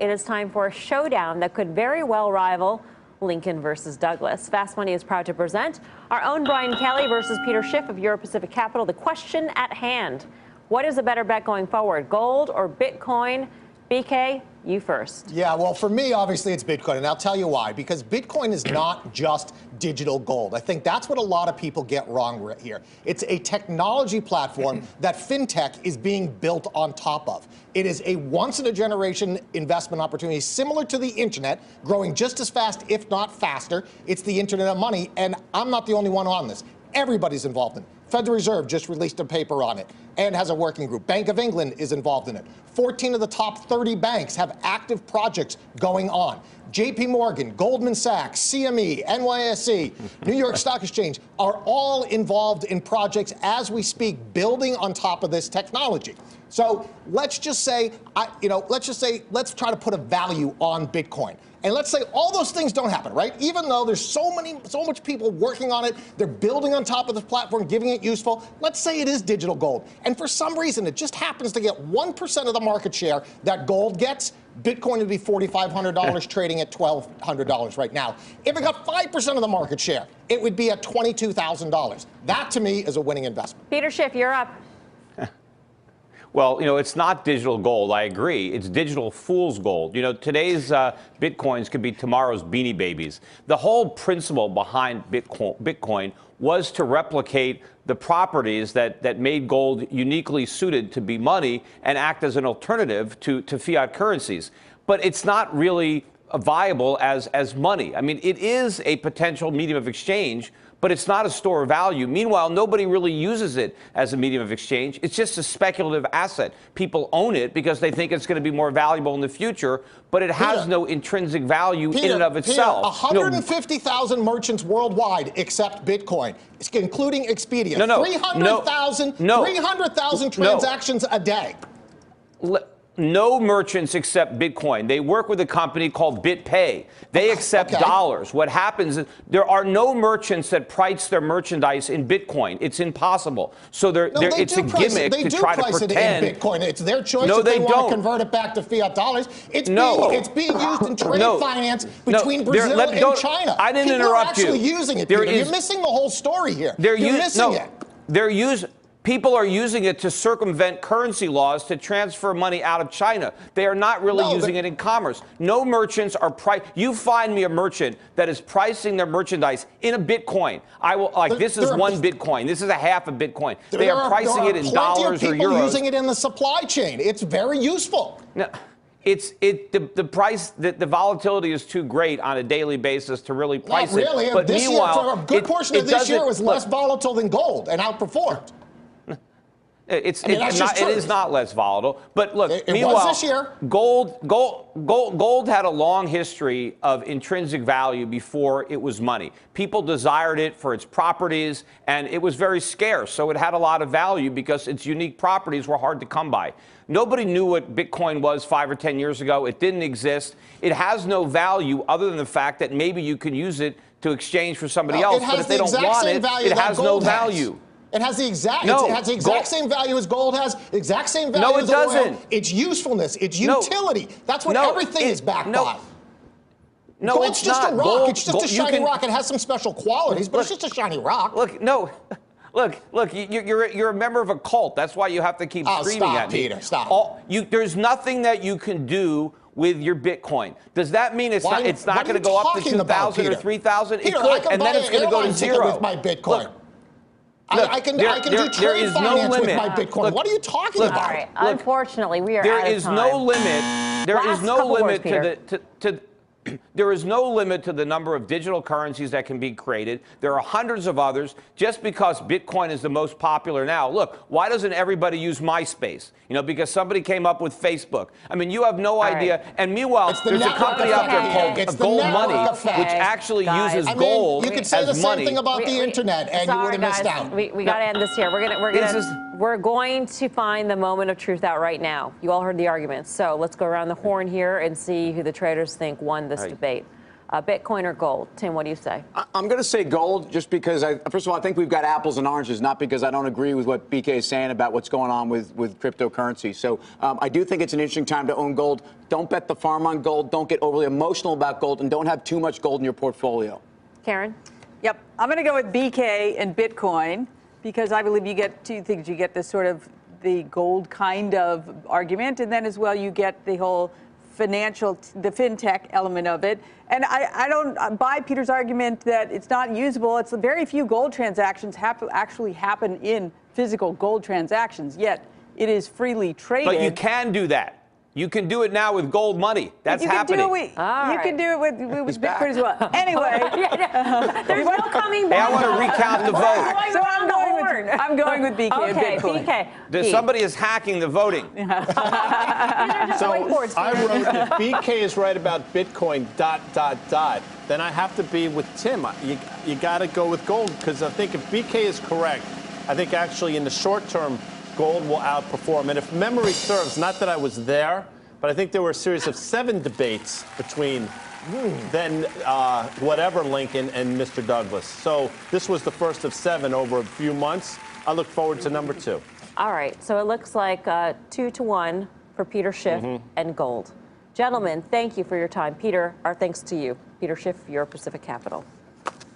it is time for a showdown that could very well rival Lincoln versus Douglas. Fast Money is proud to present our own Brian Kelly versus Peter Schiff of Euro Pacific Capital. The question at hand: what is a better bet going forward, gold or Bitcoin? BK, you first. Yeah, well, for me, obviously, it's Bitcoin, and I'll tell you why. Because Bitcoin is not just digital gold. I think that's what a lot of people get wrong here. It's a technology platform that fintech is being built on top of. It is a once-in-a-generation investment opportunity, similar to the internet, growing just as fast, if not faster. It's the internet of money, and I'm not the only one on this. Everybody's involved in it. Federal Reserve just released a paper on it and has a working group. Bank of England is involved in it. 14 of the top 30 banks have active projects going on. JP Morgan, Goldman Sachs, CME, NYSE, New York Stock Exchange are all involved in projects as we speak, building on top of this technology. So let's just say, let's try to put a value on Bitcoin. And let's say all those things don't happen, right? Even though there's so much people working on it, they're building on top of this platform, giving it useful. Let's say it is digital gold. And for some reason, it just happens to get 1% of the market share that gold gets. Bitcoin would be $4,500 trading at $1,200 right now. If it got 5% of the market share, it would be at $22,000. That, to me, is a winning investment. Peter Schiff, you're up. Well, it's not digital gold. I agree. It's digital fool's gold. Today's Bitcoins could be tomorrow's Beanie Babies. The whole principle behind Bitcoin was to replicate the properties that made gold uniquely suited to be money and act as an alternative to fiat currencies. But it's not really viable as money. I mean, it is a potential medium of exchange, but it's not a store of value. Meanwhile, nobody really uses it as a medium of exchange. It's just a speculative asset. People own it because they think it's going to be more valuable in the future, but it has no intrinsic value in and of itself. 150,000 merchants worldwide accept Bitcoin, including Expedia. 300,000 transactions a day. No merchants accept Bitcoin. They work with a company called BitPay. They accept dollars. What happens is there are no merchants that price their merchandise in Bitcoin. It's impossible. So it's a gimmick to try to pretend. It in Bitcoin. It's their choice if they want to convert it back to fiat dollars. It's being used in trade finance between Brazil and China. I didn't interrupt you. People are actually using it, Peter. You're missing the whole story here. You're missing it. People are using it to circumvent currency laws to transfer money out of China. They are not really using it in commerce. No merchants are You find me a merchant that is pricing their merchandise in a Bitcoin. This is one Bitcoin. This is a half a Bitcoin. They are pricing it in dollars or euros. People using it in the supply chain. It's very useful. No. The price, the volatility is too great on a daily basis to really price it. Not really. But meanwhile, for a good portion of this year, it was less volatile than gold and outperformed. It is not less volatile. But look, meanwhile, was this year. Gold had a long history of intrinsic value before it was money. People desired it for its properties, and it was very scarce. So it had a lot of value because its unique properties were hard to come by. Nobody knew what Bitcoin was 5 or 10 years ago. It didn't exist. It has no value other than the fact that maybe you can use it to exchange for somebody else. But if they don't want it, it has no value. It has the exact same value as gold has, the exact same value as oil. It's usefulness, it's utility. That's what everything is backed by. Gold's just a rock. It's just a shiny rock. It has some special qualities, but it's just a shiny rock. Look, you're a member of a cult. That's why you have to keep screaming at me. Peter, stop. There's nothing that you can do with your Bitcoin. Does that mean it's not going to go up to 2,000 or 3,000? It could, and then it's going to go to zero. With my Bitcoin. I can do trade finance with my Bitcoin. What are you talking about? All right. Unfortunately, we are out of time. There is no limit. There is no limit to There is no limit to the number of digital currencies that can be created. There are hundreds of others. Just because Bitcoin is the most popular now, look, why doesn't everybody use MySpace? Because somebody came up with Facebook. I mean, you have no idea. And meanwhile, there's a company out there called Gold Money, which actually uses gold as money. You could say the same thing about the internet, and you would have missed out. We got to end this here. We're going to find the moment of truth out right now. You all heard the arguments. So let's go around the horn here and see who the traders think won this debate. Bitcoin or gold? Tim, what do you say? I'm going to say gold just because, first of all, I think we've got apples and oranges, not because I don't agree with what BK is saying about what's going on with cryptocurrency. So I do think it's an interesting time to own gold. Don't bet the farm on gold. Don't get overly emotional about gold, and don't have too much gold in your portfolio. Karen? Yep. I'm going to go with BK and Bitcoin because I believe you get two things. You get this sort of the gold kind of argument, and then as well you get the whole the fintech element of it. And I don't buy Peter's argument that it's not usable. It's very few gold transactions actually happen in physical gold transactions, yet it is freely traded. But you can do that. You can do it now with gold money. That's happening. You can do it with Bitcoin as well. Anyway. There's no coming back. Hey, I want to recount the vote. So I'm going with BK and Bitcoin. BK. Somebody is hacking the voting. So I wrote, if BK is right about Bitcoin, ... then I have to be with Tim. You got to go with gold, because I think if BK is correct, I think actually in the short term, gold will outperform. And if memory serves, not that I was there, but I think there were a series of 7 debates between then whatever Lincoln and Mr. Douglas. So this was the first of 7 over a few months. I look forward to number 2. All right, so it looks like 2-1 for Peter Schiff and gold. Gentlemen, thank you for your time. Peter, our thanks to you. Peter Schiff, your Pacific Capital.